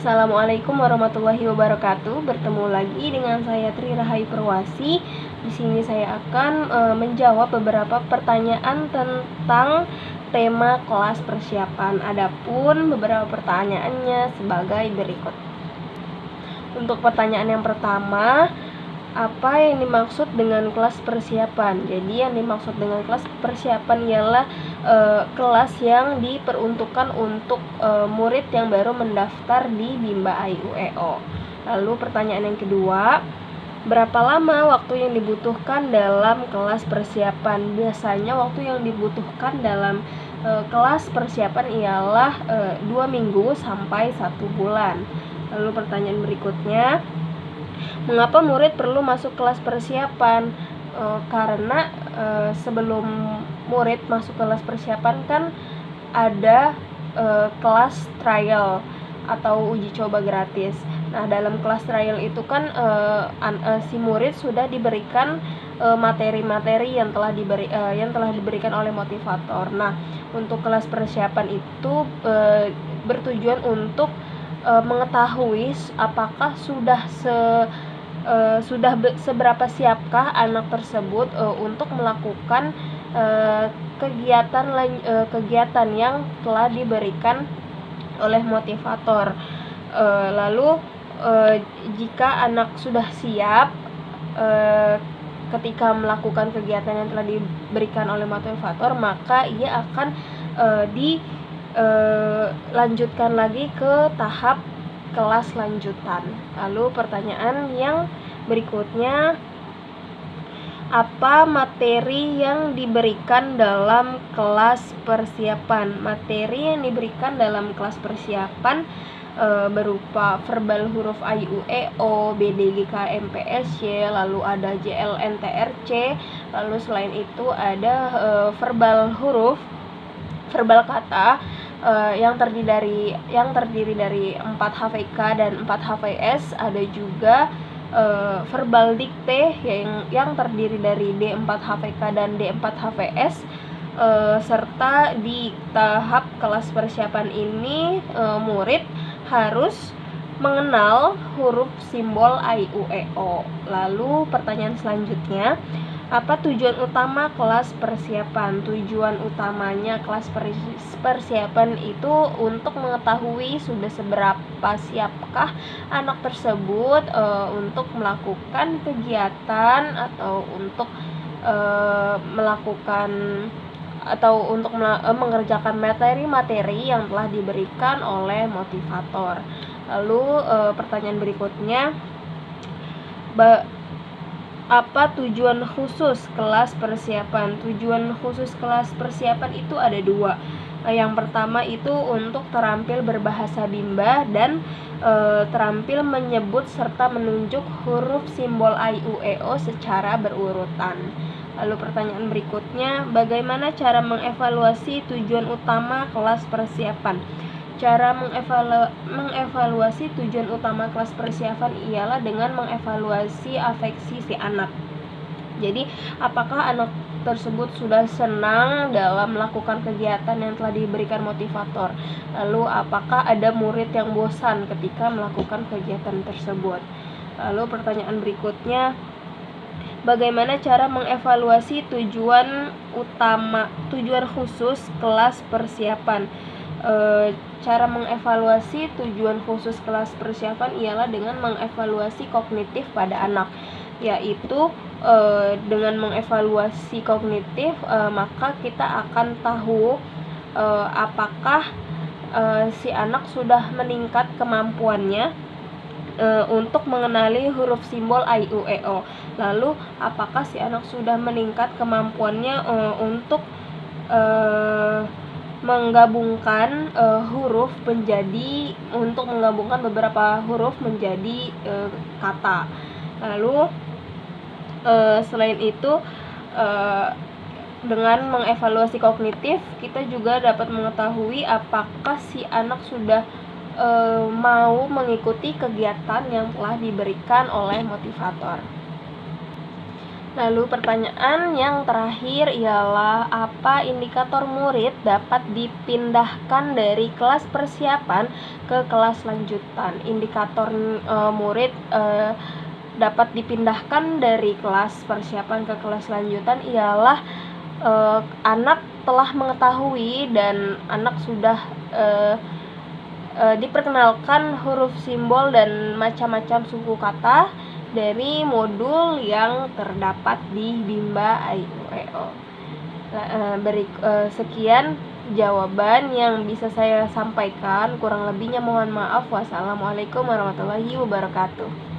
Assalamualaikum warahmatullahi wabarakatuh. Bertemu lagi dengan saya Tri Rahayu Perwasi. Di sini saya akan menjawab beberapa pertanyaan tentang tema kelas persiapan. Adapun beberapa pertanyaannya sebagai berikut. Untuk pertanyaan yang pertama, apa yang dimaksud dengan kelas persiapan? Jadi yang dimaksud dengan kelas persiapan ialah kelas yang diperuntukkan untuk murid yang baru mendaftar di Bimba AIUEO. Lalu pertanyaan yang kedua, berapa lama waktu yang dibutuhkan dalam kelas persiapan? Biasanya waktu yang dibutuhkan dalam kelas persiapan ialah 2 minggu sampai 1 bulan. Lalu pertanyaan berikutnya, mengapa murid perlu masuk kelas persiapan? Karena sebelum murid masuk kelas persiapan kan ada kelas trial atau uji coba gratis. Nah, dalam kelas trial itu kan si murid sudah diberikan materi-materi yang telah diberikan oleh motivator. Nah, untuk kelas persiapan itu bertujuan untuk mengetahui apakah seberapa siapkah anak tersebut untuk melakukan kegiatan yang telah diberikan oleh motivator. Lalu jika anak sudah siap ketika melakukan kegiatan yang telah diberikan oleh motivator, maka ia akan lanjutkan lagi ke tahap kelas lanjutan. Lalu pertanyaan yang berikutnya, apa materi yang diberikan dalam kelas persiapan? Materi yang diberikan dalam kelas persiapan berupa verbal huruf AIUEO, BDGK MPSY, lalu ada JLNTRC, lalu selain itu ada verbal kata yang terdiri dari 4 HVK dan 4 HVS. Ada juga verbal dikte yang terdiri dari D4 HVK dan D4 HVS. Serta di tahap kelas persiapan ini murid harus mengenal huruf simbol AIUEO. Lalu pertanyaan selanjutnya, apa tujuan utama kelas persiapan? Tujuan utamanya kelas persiapan itu untuk mengetahui sudah seberapa siapkah anak tersebut untuk melakukan kegiatan atau untuk mengerjakan materi-materi yang telah diberikan oleh motivator. Lalu pertanyaan berikutnya, apa tujuan khusus kelas persiapan? Tujuan khusus kelas persiapan itu ada 2. Yang pertama itu untuk terampil berbahasa Bimba dan terampil menyebut serta menunjuk huruf simbol AIUEO secara berurutan. Lalu pertanyaan berikutnya, bagaimana cara mengevaluasi tujuan utama kelas persiapan? Cara mengevaluasi tujuan utama kelas persiapan ialah dengan mengevaluasi afeksi si anak. Jadi, apakah anak tersebut sudah senang dalam melakukan kegiatan yang telah diberikan motivator? Lalu, apakah ada murid yang bosan ketika melakukan kegiatan tersebut? Lalu, pertanyaan berikutnya, bagaimana cara mengevaluasi tujuan khusus kelas persiapan? Cara mengevaluasi tujuan khusus kelas persiapan ialah dengan mengevaluasi kognitif pada anak, yaitu dengan mengevaluasi kognitif maka kita akan tahu apakah si anak sudah meningkat kemampuannya untuk mengenali huruf simbol AIUEO. Lalu apakah si anak sudah meningkat kemampuannya untuk menggabungkan menggabungkan beberapa huruf menjadi kata. Lalu selain itu dengan mengevaluasi kognitif kita juga dapat mengetahui apakah si anak sudah mau mengikuti kegiatan yang telah diberikan oleh motivator. Lalu pertanyaan yang terakhir ialah apa indikator murid dapat dipindahkan dari kelas persiapan ke kelas lanjutan? Indikator murid dapat dipindahkan dari kelas persiapan ke kelas lanjutan ialah anak telah mengetahui dan anak sudah diperkenalkan huruf simbol dan macam-macam suku kata dari modul yang terdapat di Bimba AIUEO. Sekian jawaban yang bisa saya sampaikan, kurang lebihnya mohon maaf. Wassalamualaikum warahmatullahi wabarakatuh.